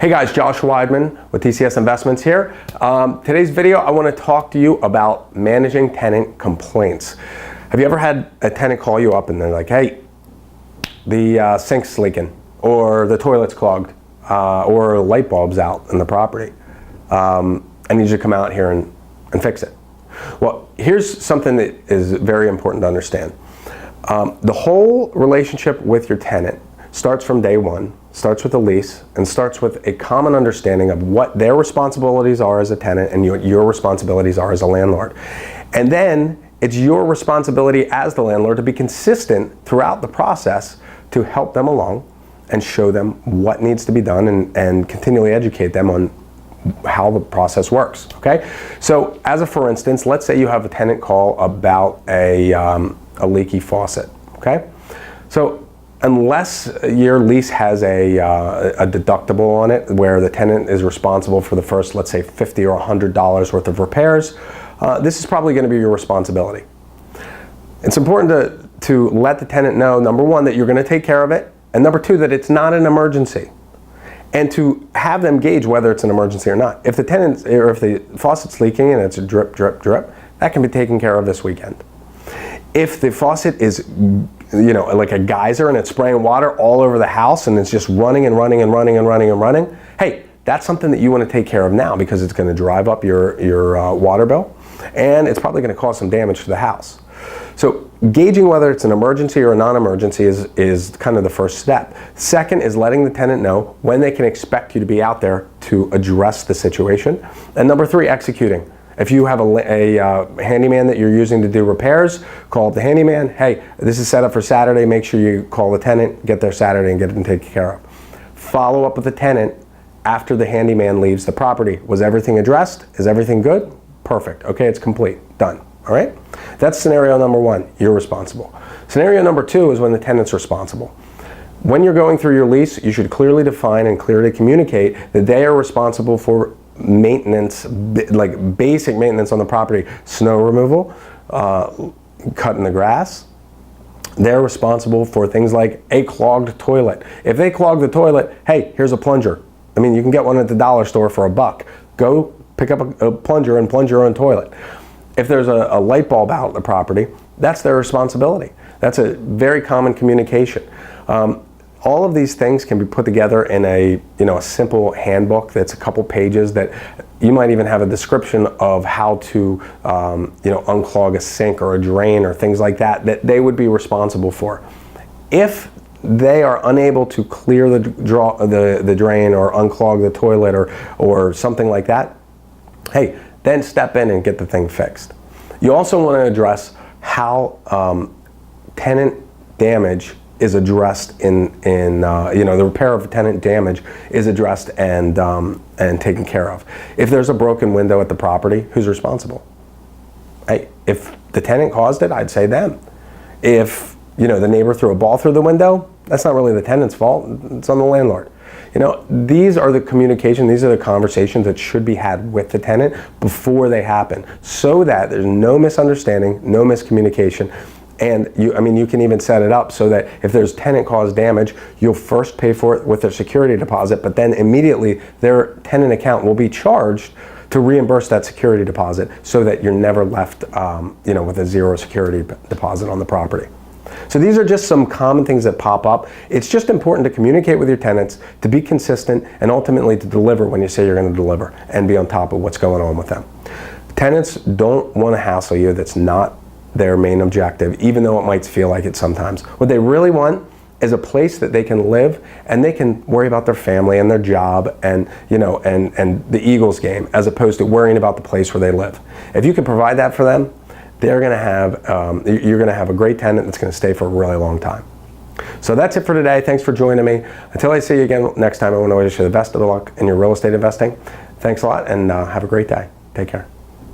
Hey guys, Josh Weidman with TCS Investments here. Today's video, I want to talk to you about managing tenant complaints. Have you ever had a tenant call you up and they're like, hey, the sink's leaking, or the toilet's clogged, or light bulb's out in the property. I need you to come out here and fix it. Well, here's something that is very important to understand. The whole relationship with your tenant starts from day one, starts with a lease, and starts with a common understanding of what their responsibilities are as a tenant and what your responsibilities are as a landlord. And then it's your responsibility as the landlord to be consistent throughout the process to help them along and show them what needs to be done and continually educate them on how the process works, okay? So as a for instance, let's say you have a tenant call about a leaky faucet, okay? So unless your lease has a deductible on it where the tenant is responsible for the first, let's say $50 or $100 worth of repairs, this is probably going to be your responsibility. It's important to let the tenant know, number one, that you're going to take care of it, and number two, that it's not an emergency, and to have them gauge whether it's an emergency or not. If the tenant, or if the faucet's leaking and it's a drip, drip, drip, that can be taken care of this weekend. If the faucet is, like a geyser and it's spraying water all over the house and it's just running and running and running and running and running, hey, that's something that you want to take care of now because it's going to drive up your water bill and it's probably going to cause some damage to the house. So gauging whether it's an emergency or a non-emergency is kind of the first step. Second is letting the tenant know when they can expect you to be out there to address the situation. And number three, executing. If you have a handyman that you're using to do repairs, call the handyman. Hey, this is set up for Saturday. Make sure you call the tenant, get there Saturday and get it taken care of. Follow up with the tenant after the handyman leaves the property. Was everything addressed? Is everything good? Perfect. Okay, it's complete. Done. All right? That's scenario number one. You're responsible. Scenario number two is when the tenant's responsible. When you're going through your lease, you should clearly define and clearly communicate that they are responsible for maintenance, like basic maintenance on the property, snow removal, cutting the grass. They're responsible for things like a clogged toilet. If they clog the toilet, hey, here's a plunger. I mean, you can get one at the dollar store for $1. Go pick up a plunger and plunge your own toilet. If there's a light bulb out in the property, that's their responsibility. That's a very common communication. All of these things can be put together in a simple handbook that's a couple pages that you might even have a description of how to unclog a sink or a drain or things like that they would be responsible for. If they are unable to clear the drain or unclog the toilet or something like that, hey, then step in and get the thing fixed. You also want to address how tenant damage is addressed in the repair of tenant damage is addressed and taken care of. If there's a broken window at the property, who's responsible? Hey, if the tenant caused it, I'd say them. If the neighbor threw a ball through the window, that's not really the tenant's fault. It's on the landlord. These are the communication, these are the conversations that should be had with the tenant before they happen, so that there's no misunderstanding, no miscommunication. And you can even set it up so that if there's tenant-caused damage, you'll first pay for it with their security deposit, but then immediately their tenant account will be charged to reimburse that security deposit so that you're never left with a zero security deposit on the property. So these are just some common things that pop up. It's just important to communicate with your tenants, to be consistent, and ultimately to deliver when you say you're going to deliver and be on top of what's going on with them. Tenants don't want to hassle you. That's not their main objective, even though it might feel like it sometimes. What they really want is a place that they can live and they can worry about their family and their job and the Eagles game, as opposed to worrying about the place where they live. If you can provide that for them, you're going to have a great tenant that's going to stay for a really long time. So that's it for today. Thanks for joining me. Until I see you again next time, I want to wish you the best of luck in your real estate investing. Thanks a lot and have a great day. Take care.